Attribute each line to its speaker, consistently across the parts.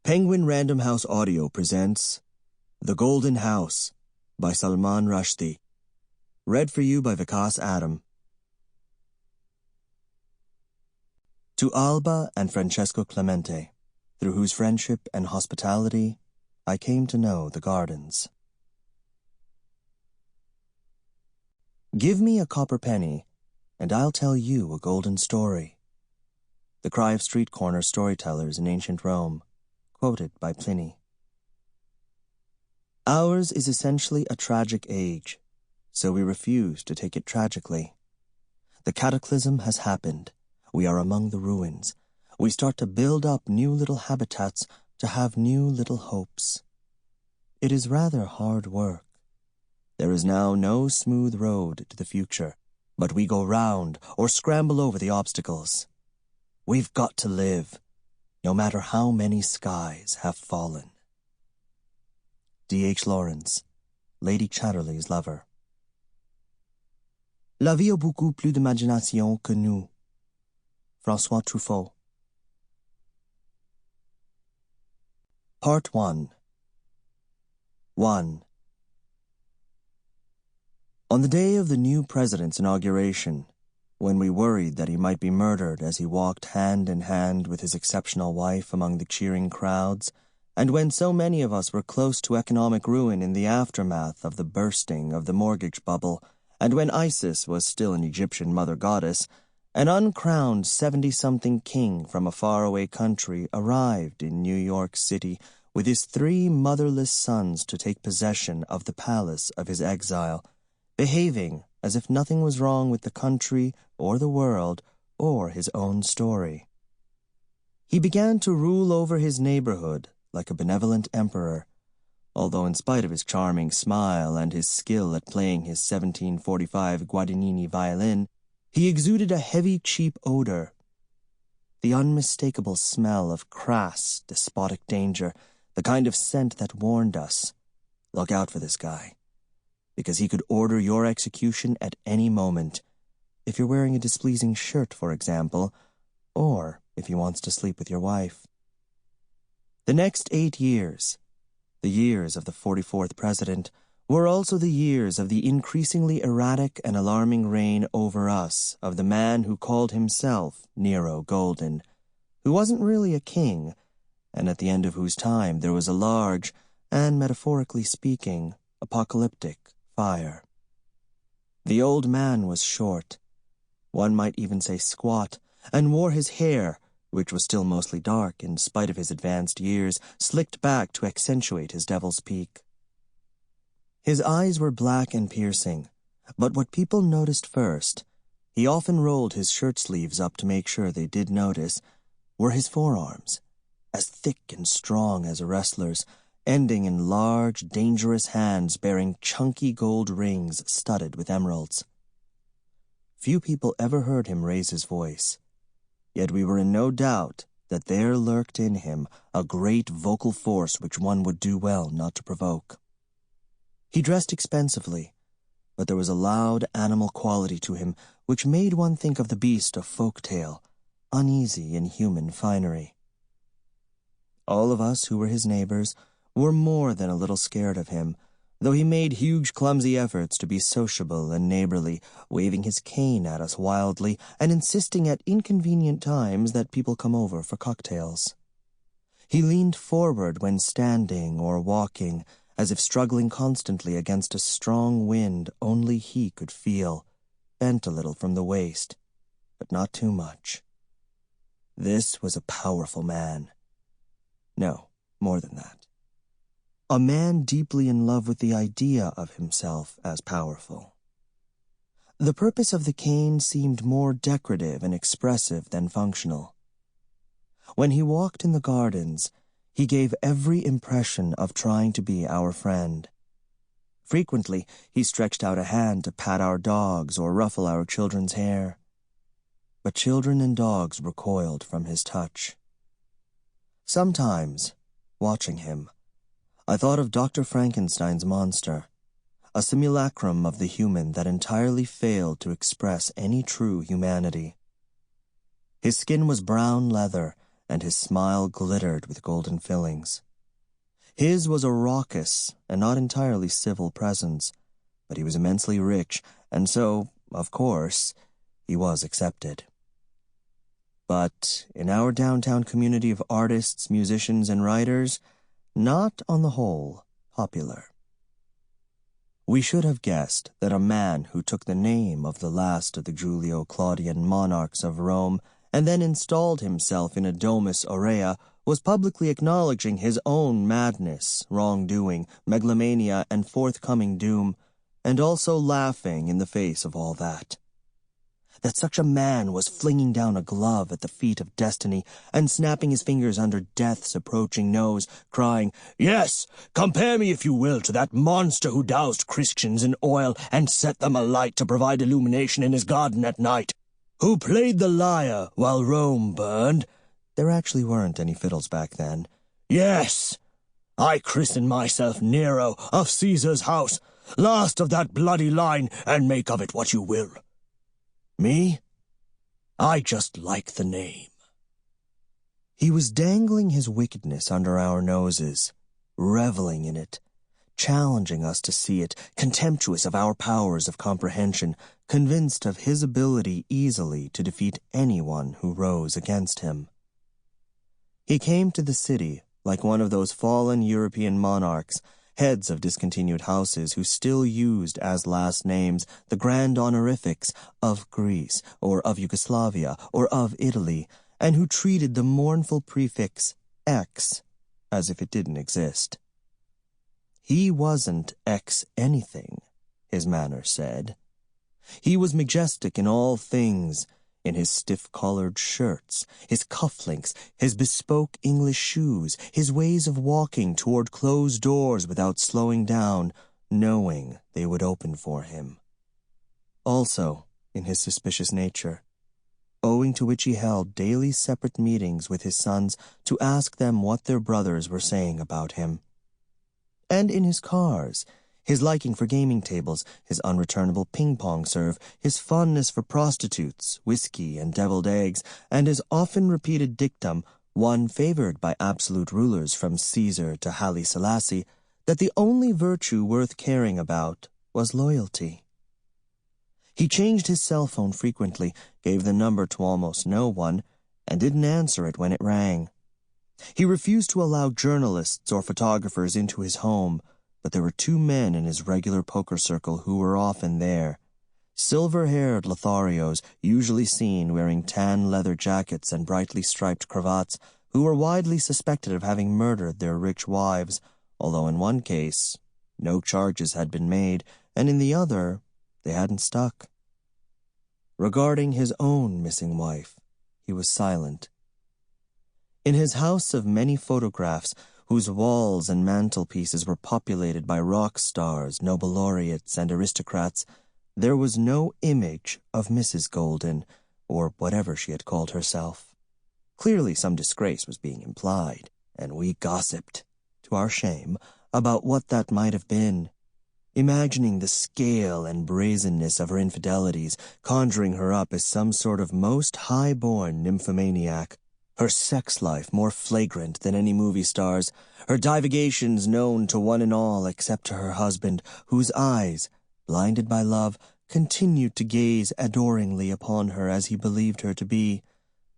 Speaker 1: Penguin Random House Audio presents The Golden House by Salman Rushdie. Read for you by Vikas Adam. To Alba and Francesco Clemente, through whose friendship and hospitality I came to know the gardens. Give me a copper penny, and I'll tell you a golden story. The cry of street corner storytellers in ancient Rome, quoted by Pliny. Ours is essentially a tragic age, so we refuse to take it tragically. The cataclysm has happened. We are among the ruins. We start to build up new little habitats to have new little hopes. It is rather hard work. There is now no smooth road to the future, but we go round or scramble over the obstacles. We've got to live, no matter how many skies have fallen. D.H. Lawrence, Lady Chatterley's Lover. La vie a beaucoup plus d'imagination que nous. François Truffaut. Part 1. 1. On the day of the new president's inauguration, when we worried that he might be murdered as he walked hand in hand with his exceptional wife among the cheering crowds, and when so many of us were close to economic ruin in the aftermath of the bursting of the mortgage bubble, and when Isis was still an Egyptian mother goddess, an uncrowned 70-something king from a faraway country arrived in New York City with his 3 motherless sons to take possession of the palace of his exile, behaving as if nothing was wrong with the country or the world or his own story. He began to rule over his neighborhood like a benevolent emperor, although in spite of his charming smile and his skill at playing his 1745 Guadagnini violin, he exuded a heavy, cheap odor, the unmistakable smell of crass, despotic danger, the kind of scent that warned us, look out for this guy, because he could order your execution at any moment, if you're wearing a displeasing shirt, for example, or if he wants to sleep with your wife. The next 8 years, the years of the 44th president, were also the years of the increasingly erratic and alarming reign over us of the man who called himself Nero Golden, who wasn't really a king, and at the end of whose time there was a large, and metaphorically speaking, apocalyptic fire. The old man was short, one might even say squat, and wore his hair, which was still mostly dark in spite of his advanced years, slicked back to accentuate his devil's peak. His eyes were black and piercing, but what people noticed first, he often rolled his shirt sleeves up to make sure they did notice, were his forearms, as thick and strong as a wrestler's, ending in large, dangerous hands bearing chunky gold rings studded with emeralds. Few people ever heard him raise his voice, yet we were in no doubt that there lurked in him a great vocal force which one would do well not to provoke. He dressed expensively, but there was a loud animal quality to him which made one think of the beast of folk tale, uneasy in human finery. All of us who were his neighbors were more than a little scared of him, though he made huge clumsy efforts to be sociable and neighborly, waving his cane at us wildly and insisting at inconvenient times that people come over for cocktails. He leaned forward when standing or walking, as if struggling constantly against a strong wind only he could feel, bent a little from the waist, but not too much. This was a powerful man. No, more than that. A man deeply in love with the idea of himself as powerful. The purpose of the cane seemed more decorative and expressive than functional. When he walked in the gardens, he gave every impression of trying to be our friend. Frequently, he stretched out a hand to pat our dogs or ruffle our children's hair. But children and dogs recoiled from his touch. Sometimes, watching him, I thought of Dr. Frankenstein's monster, a simulacrum of the human that entirely failed to express any true humanity. His skin was brown leather, and his smile glittered with golden fillings. His was a raucous and not entirely civil presence, but he was immensely rich, and so, of course, he was accepted. But in our downtown community of artists, musicians, and writers, not, on the whole, popular. We should have guessed that a man who took the name of the last of the Julio-Claudian monarchs of Rome and then installed himself in a domus aurea was publicly acknowledging his own madness, wrongdoing, megalomania, and forthcoming doom, and also laughing in the face of all that. That such a man was flinging down a glove at the feet of destiny and snapping his fingers under death's approaching nose, crying, "Yes, compare me if you will to that monster who doused Christians in oil and set them alight to provide illumination in his garden at night, who played the lyre while Rome burned." There actually weren't any fiddles back then. "Yes, I christen myself Nero of Caesar's house, last of that bloody line, and make of it what you will. Me? I just like the name." He was dangling his wickedness under our noses, reveling in it, challenging us to see it, contemptuous of our powers of comprehension, convinced of his ability easily to defeat anyone who rose against him. He came to the city like one of those fallen European monarchs, heads of discontinued houses who still used as last names the grand honorifics of Greece, or of Yugoslavia, or of Italy, and who treated the mournful prefix X as if it didn't exist. He wasn't X anything, his manner said. He was majestic in all things, in his stiff-collared shirts, his cufflinks, his bespoke English shoes, his ways of walking toward closed doors without slowing down, knowing they would open for him. Also, in his suspicious nature, owing to which he held daily separate meetings with his sons to ask them what their brothers were saying about him. And in his cars, his liking for gaming tables, his unreturnable ping-pong serve, his fondness for prostitutes, whiskey, and deviled eggs, and his often-repeated dictum, one favored by absolute rulers from Caesar to Haile Selassie, that the only virtue worth caring about was loyalty. He changed his cell phone frequently, gave the number to almost no one, and didn't answer it when it rang. He refused to allow journalists or photographers into his home, but there were two men in his regular poker circle who were often there. Silver-haired Lotharios, usually seen wearing tan leather jackets and brightly striped cravats, who were widely suspected of having murdered their rich wives, although in one case no charges had been made, and in the other they hadn't stuck. Regarding his own missing wife, he was silent. In his house of many photographs, whose walls and mantelpieces were populated by rock stars, Nobel laureates, and aristocrats, there was no image of Mrs. Golden, or whatever she had called herself. Clearly some disgrace was being implied, and we gossiped, to our shame, about what that might have been, imagining the scale and brazenness of her infidelities, conjuring her up as some sort of most high-born nymphomaniac, her sex life more flagrant than any movie star's, her divagations known to one and all except to her husband, whose eyes, blinded by love, continued to gaze adoringly upon her as he believed her to be,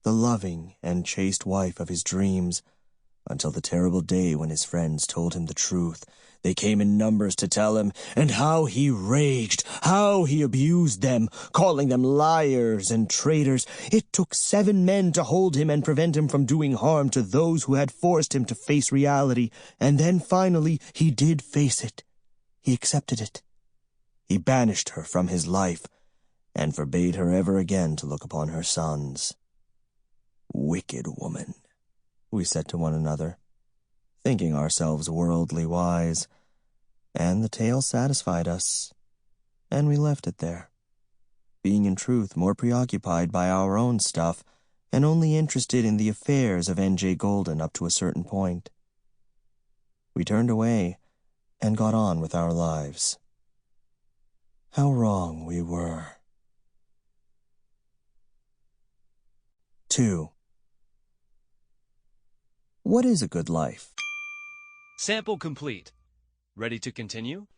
Speaker 1: the loving and chaste wife of his dreams, until the terrible day when his friends told him the truth. They came in numbers to tell him, and how he raged, how he abused them, calling them liars and traitors. It took 7 men to hold him and prevent him from doing harm to those who had forced him to face reality, and then finally he did face it. He accepted it. He banished her from his life, and forbade her ever again to look upon her sons. "Wicked woman," we said to one another, thinking ourselves worldly wise, and the tale satisfied us, and we left it there, being in truth more preoccupied by our own stuff and only interested in the affairs of N.J. Golden up to a certain point. We turned away and got on with our lives. How wrong we were. 2. What is a good life?
Speaker 2: Sample complete. Ready to continue?